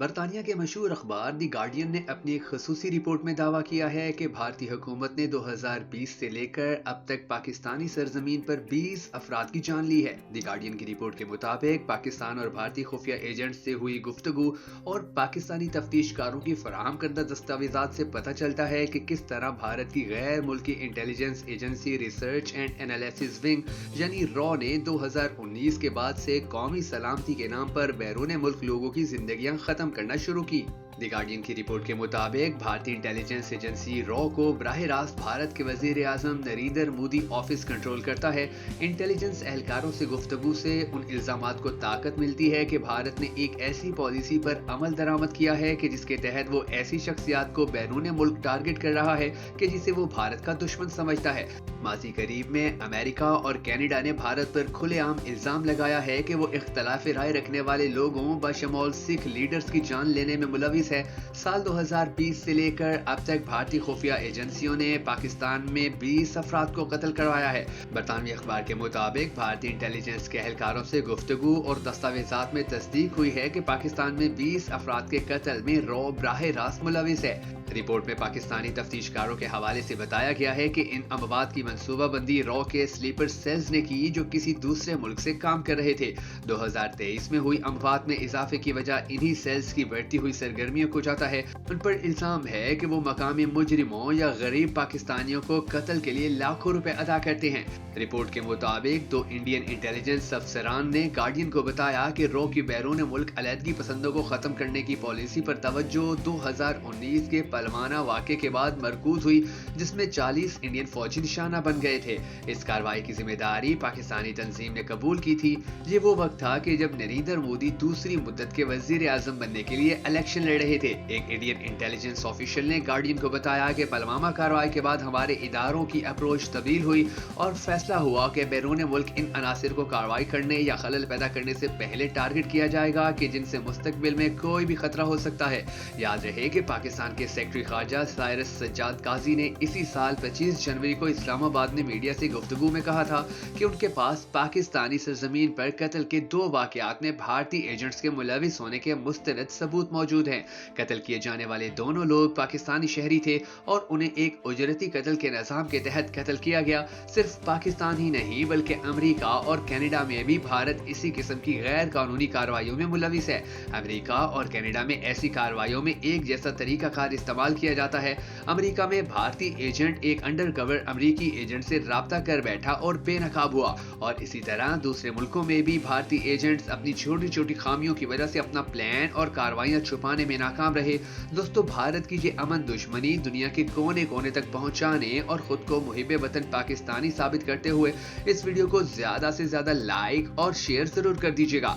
برطانیہ کے مشہور اخبار دی گارڈین نے اپنی ایک خصوصی رپورٹ میں دعویٰ کیا ہے کہ بھارتی حکومت نے 2020 سے لے کر اب تک پاکستانی سرزمین پر 20 افراد کی جان لی ہے۔ دی گارڈین کی رپورٹ کے مطابق پاکستان اور بھارتی خفیہ ایجنٹس سے ہوئی گفتگو اور پاکستانی تفتیش کاروں کی فراہم کردہ دستاویزات سے پتہ چلتا ہے کہ کس طرح بھارت کی غیر ملکی intelligence agency research and analysis wing یعنی را نے 2019 کے بعد سے قومی سلامتی کے نام پر بیرون ملک لوگوں کی زندگیاں ختم کرنا شروع کی۔ دی گارڈین کی رپورٹ کے مطابق بھارتی انٹیلیجنس ایجنسی را کو براہ راست بھارت کے وزیر اعظم نریندر مودی آفس کنٹرول کرتا ہے۔ انٹیلیجنس اہلکاروں سے گفتگو سے ان الزامات کو طاقت ملتی ہے کہ بھارت نے ایک ایسی پالیسی پر عمل درآمد کیا ہے کہ جس کے تحت وہ ایسی شخصیات کو بیرون ملک ٹارگٹ کر رہا ہے کہ جسے وہ بھارت کا دشمن سمجھتا ہے۔ ماضی قریب میں امریکہ اور کینیڈا نے بھارت پر کھلے عام الزام لگایا ہے کہ وہ اختلاف رائے رکھنے والے لوگوں بشمول سکھ لیڈرز کی جان لینے میں ملوث ہے۔ سال 2020 سے لے کر اب تک بھارتی خفیہ ایجنسیوں نے پاکستان میں 20 افراد کو قتل کروایا ہے۔ برطانوی اخبار کے مطابق بھارتی انٹیلیجنس کے اہلکاروں سے گفتگو اور دستاویزات میں تصدیق ہوئی ہے کہ پاکستان میں 20 افراد کے قتل میں را براہ راست ملوث ہے۔ رپورٹ میں پاکستانی تفتیش کاروں کے حوالے سے بتایا گیا ہے کہ ان اموات کی منصوبہ بندی را کے سلیپر سیلز نے کی جو کسی دوسرے ملک سے کام کر رہے تھے۔ 2023 میں ہوئی اموات میں اضافے کی وجہ انہی سیلز کی بڑھتی ہوئی سرگرمیوں کو جاتا ہے۔ ان پر الزام ہے کہ وہ مقامی مجرموں یا غریب پاکستانیوں کو قتل کے لیے لاکھوں روپے ادا کرتے ہیں۔ رپورٹ کے مطابق 2 انڈین انٹیلیجنس افسران نے گارڈین کو بتایا کہ را کی بیرون ملک علیحدگی پسندوں کو ختم کرنے کی پالیسی پر توجہ 2019 کے پلوانہ واقعے کے بعد مرکوز ہوئی جس میں 40 انڈین فوجی نشانہ بن گئے تھے۔ اس کارروائی کی ذمہ داری پاکستانی تنظیم نے قبول کی تھی۔ یہ وہ وقت تھا کہ جب نریندر مودی دوسری مدت کے وزیر اعظم بننے کے لیے الیکشن لڑ رہے تھے۔ ایک انڈین انٹیلیجنس آفیشل نے گارڈین کو بتایا کہ پلوامہ کارروائی کے بعد ہمارے اداروں کی اپروچ تبدیل ہوئی اور فیصلہ ہوا کہ بیرون ملک ان عناصر کو کارروائی کرنے یا خلل پیدا کرنے سے پہلے ٹارگٹ کیا جائے گا کہ جن سے مستقبل میں کوئی بھی خطرہ ہو سکتا ہے۔ یاد رہے کہ پاکستان کے سیکرٹری خارجہ سائرس سجاد قاضی نے اسی سال 25 جنوری کو اسلام آباد میں میڈیا سے گفتگو میں کہا تھا کہ ان کے پاس پاکستانی سرزمین پر قتل کے 2 واقعات میں بھارتی ایجنٹس کے ملوث ہونے کے مستند ثبوت موجود ہیں۔ قتل کیے جانے والے دونوں لوگ پاکستانی شہری تھے اور انہیں ایک اجرتی قتل کے نظام کے تحت قتل کیا گیا۔ صرف پاکستان ہی نہیں بلکہ امریکہ اور کینیڈا میں بھی بھارت اسی قسم کی غیر قانونی کارروائیوں میں ملوث ہے۔ امریکہ اور کینیڈا میں ایسی کارروائیوں میں ایک جیسا طریقہ کار استعمال کیا جاتا ہے۔ امریکہ میں بھارتی ایجنٹ ایک انڈر کور امریکی ایجنٹ سے رابطہ کر بیٹھا اور بے نقاب ہوا، اور اسی طرح دوسرے ملکوں میں بھی بھارتی ایجنٹس اپنی چھوٹی چھوٹی خامیوں کی وجہ سے اپنا پلان اور کارروائیاں چھپانے میں ناکام رہے۔ دوستو، بھارت کی یہ امن دشمنی دنیا کے کونے کونے تک پہنچانے اور خود کو محب وطن پاکستانی ثابت کرتے ہوئے اس ویڈیو کو زیادہ سے زیادہ لائک اور شیئر ضرور کر دیجیے گا۔